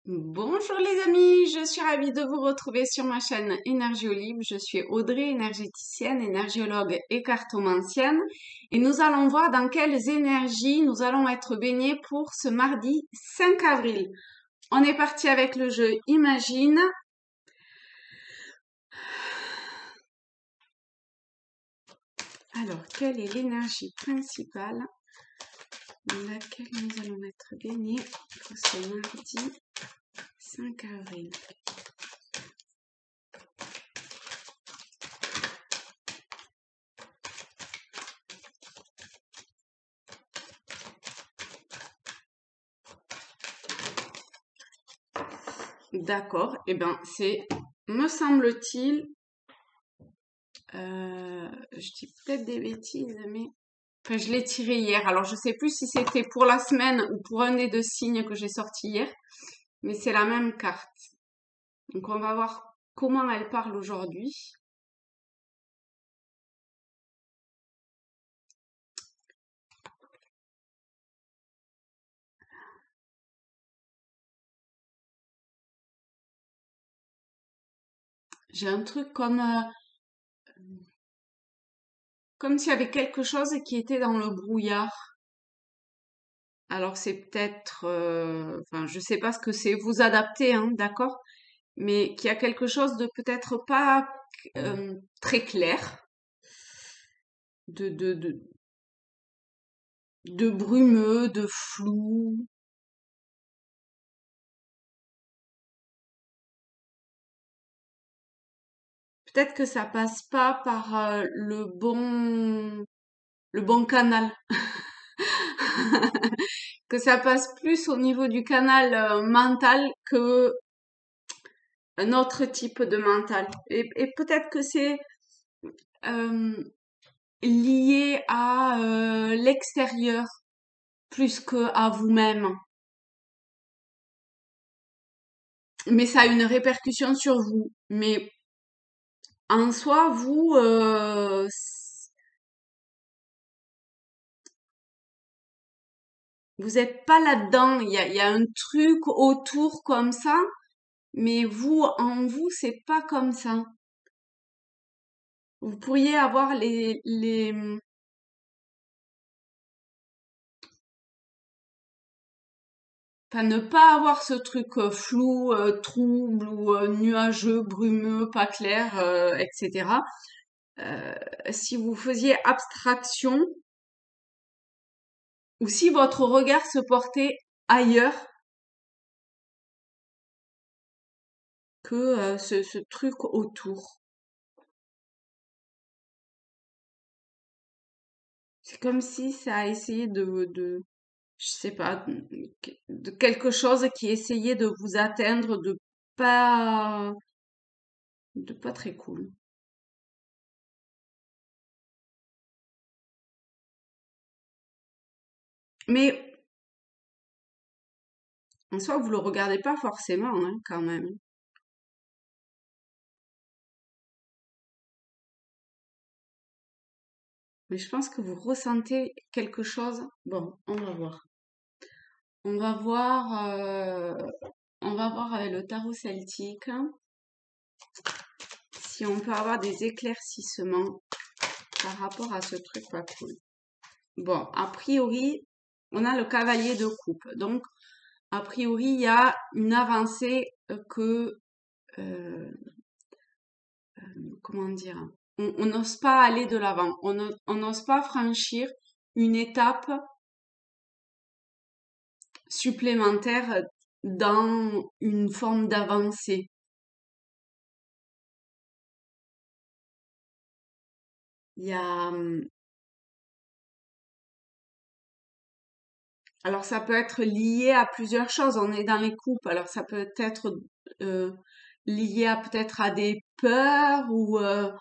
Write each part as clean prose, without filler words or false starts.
Bonjour les amis, je suis ravie de vous retrouver sur ma chaîne Énergiolib. Je suis Audrey, énergéticienne, énergiologue et cartomancienne. Et nous allons voir dans quelles énergies nous allons être baignés pour ce mardi 5 avril. On est parti avec le jeu Imagine. Alors, quelle est l'énergie principale dans laquelle nous allons être baignés pour ce mardi 5 avril? D'accord, eh ben c'est, me semble-t-il, je dis peut-être des bêtises, mais enfin, je l'ai tiré hier. Alors je sais plus si c'était pour la semaine ou pour un des deux signes que j'ai sorti hier, mais c'est la même carte. Donc on va voir comment elle parle aujourd'hui. J'ai un truc comme s'il y avait quelque chose qui était dans le brouillard. Alors c'est peut-être, enfin je sais pas ce que c'est. Vous adaptez, hein, d'accord? Mais qu'il y a quelque chose de peut-être pas très clair, de, de, de, de brumeux, de flou. Peut-être que ça passe pas par le bon canal. Que ça passe plus au niveau du canal mental que un autre type de mental. Et peut-être que c'est euh, lié à l'extérieur plus que à vous-même. Mais ça a une répercussion sur vous. Mais en soi, vous, vous êtes pas là-dedans. Il y a un truc autour comme ça, mais vous, en vous, c'est pas comme ça. Vous pourriez avoir enfin, ne pas avoir ce truc flou, trouble ou nuageux, brumeux, pas clair, etc. Euh, Si vous faisiez abstraction ou si votre regard se portait ailleurs que ce truc autour. C'est comme si ça a essayé je sais pas, de quelque chose qui essayait de vous atteindre pas, de pas très cool. Mais en soi, vous le regardez pas forcément, hein, quand même. Mais je pense que vous ressentez quelque chose. Bon, on va voir. On va voir, on va voir avec le tarot celtique hein, si on peut avoir des éclaircissements par rapport à ce truc pas cool. Bon, a priori, on a le cavalier de coupe. Donc, a priori, il y a une avancée que, euh, comment dire, on n'ose pas aller de l'avant. On n'ose pas franchir une étape supplémentaire dans une forme d'avancée. Il y a, alors ça peut être lié à plusieurs choses. On est dans les coupes, alors ça peut être euh, lié à peut-être à des peurs ou euh,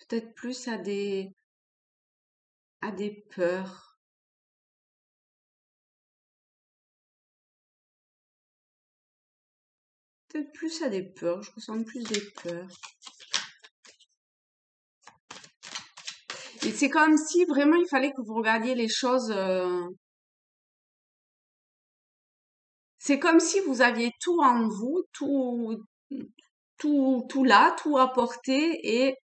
peut-être plus à des peurs. peut-être plus à des peurs. Je ressens plus des peurs. Et c'est comme si vraiment il fallait que vous regardiez les choses. C'est comme si vous aviez tout en vous, tout là, tout à portée, et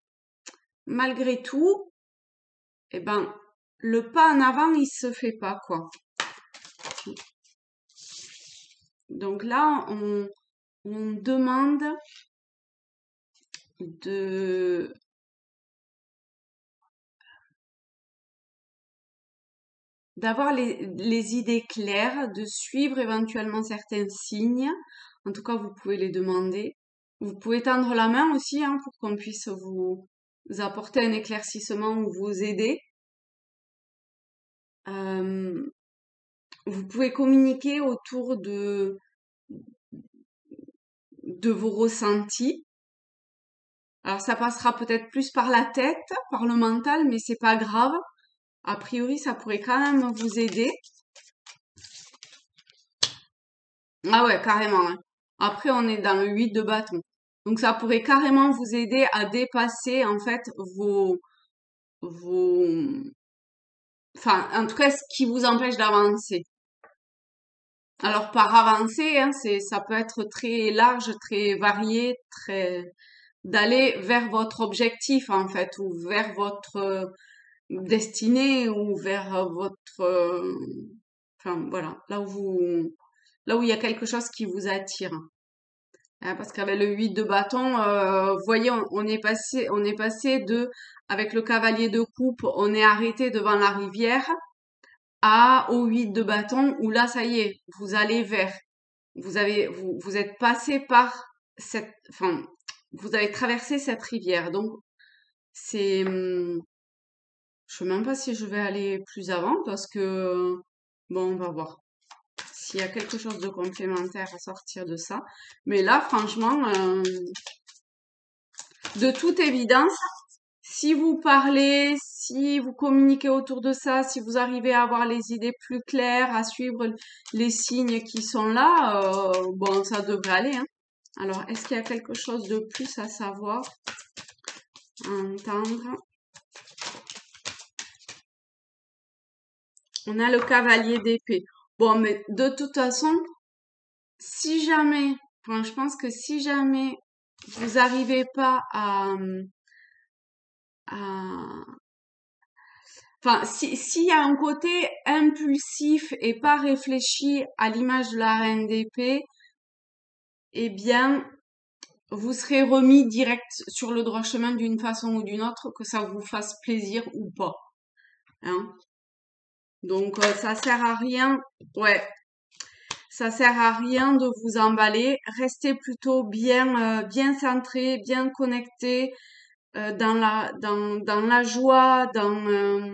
malgré tout, eh ben, le pas en avant, il se fait pas, quoi. Donc là, on demande de d'avoir les idées claires, de suivre éventuellement certains signes. En tout cas, vous pouvez les demander. Vous pouvez tendre la main aussi, hein, pour qu'on puisse vous apporter un éclaircissement ou vous aider. Euh, Vous pouvez communiquer autour de vos ressentis. Alors ça passera peut-être plus par la tête, par le mental, mais c'est pas grave. A priori, ça pourrait quand même vous aider. Ah ouais, carrément, hein. Après, on est dans le 8 de bâton. Donc ça pourrait carrément vous aider à dépasser en fait vos, enfin, en tout cas, ce qui vous empêche d'avancer. Alors par avancer, hein, ça peut être très large, très varié, très d'aller vers votre objectif en fait, ou vers votre destinée, ou vers votre, enfin voilà, là où il y a quelque chose qui vous attire. Hein, parce qu'avec le 8 de bâton, vous voyez, on est passé de, avec le cavalier de coupe, on est arrêté devant la rivière, au 8 de bâton, où là, ça y est, vous allez vers, vous êtes passé par enfin, vous avez traversé cette rivière. Donc, c'est, je sais même pas si je vais aller plus avant parce que, bon, on va voir s'il y a quelque chose de complémentaire à sortir de ça. Mais là, franchement, de toute évidence, si vous parlez, si vous communiquez autour de ça, si vous arrivez à avoir les idées plus claires, à suivre les signes qui sont là, bon, ça devrait aller, hein. Alors, est-ce qu'il y a quelque chose de plus à savoir, à entendre? On a le cavalier d'épée. Bon, mais de toute façon, si jamais, enfin, je pense que si jamais vous n'arrivez pas à, enfin, s'il y a un côté impulsif et pas réfléchi à l'image de la reine d'épée, eh bien, vous serez remis direct sur le droit chemin d'une façon ou d'une autre, que ça vous fasse plaisir ou pas. Hein. Donc, ça sert à rien. Ouais, ça sert à rien de vous emballer. Restez plutôt bien centré, bien connecté, dans la joie, dans,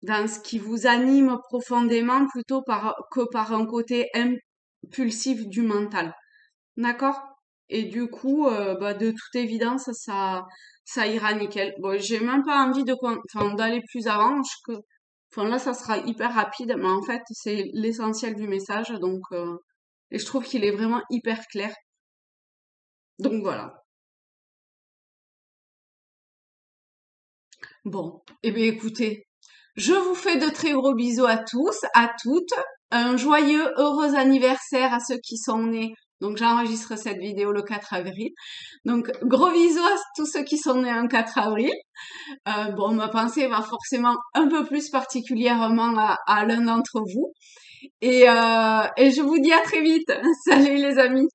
dans ce qui vous anime profondément plutôt que par un côté impulsif du mental. D'accord? Et du coup, bah, de toute évidence, ça ira nickel. Bon, j'ai même pas envie enfin, d'aller plus avant. Enfin, là, ça sera hyper rapide, mais en fait, c'est l'essentiel du message. Donc, et je trouve qu'il est vraiment hyper clair. Donc voilà. Bon, eh bien écoutez, je vous fais de très gros bisous à tous, à toutes. Un joyeux, heureux anniversaire à ceux qui sont nés. Donc j'enregistre cette vidéo le 4 avril. Donc gros bisous à tous ceux qui sont nés un 4 avril. Bon, ma pensée va forcément un peu plus particulièrement à l'un d'entre vous. Et je vous dis à très vite. Salut les amis.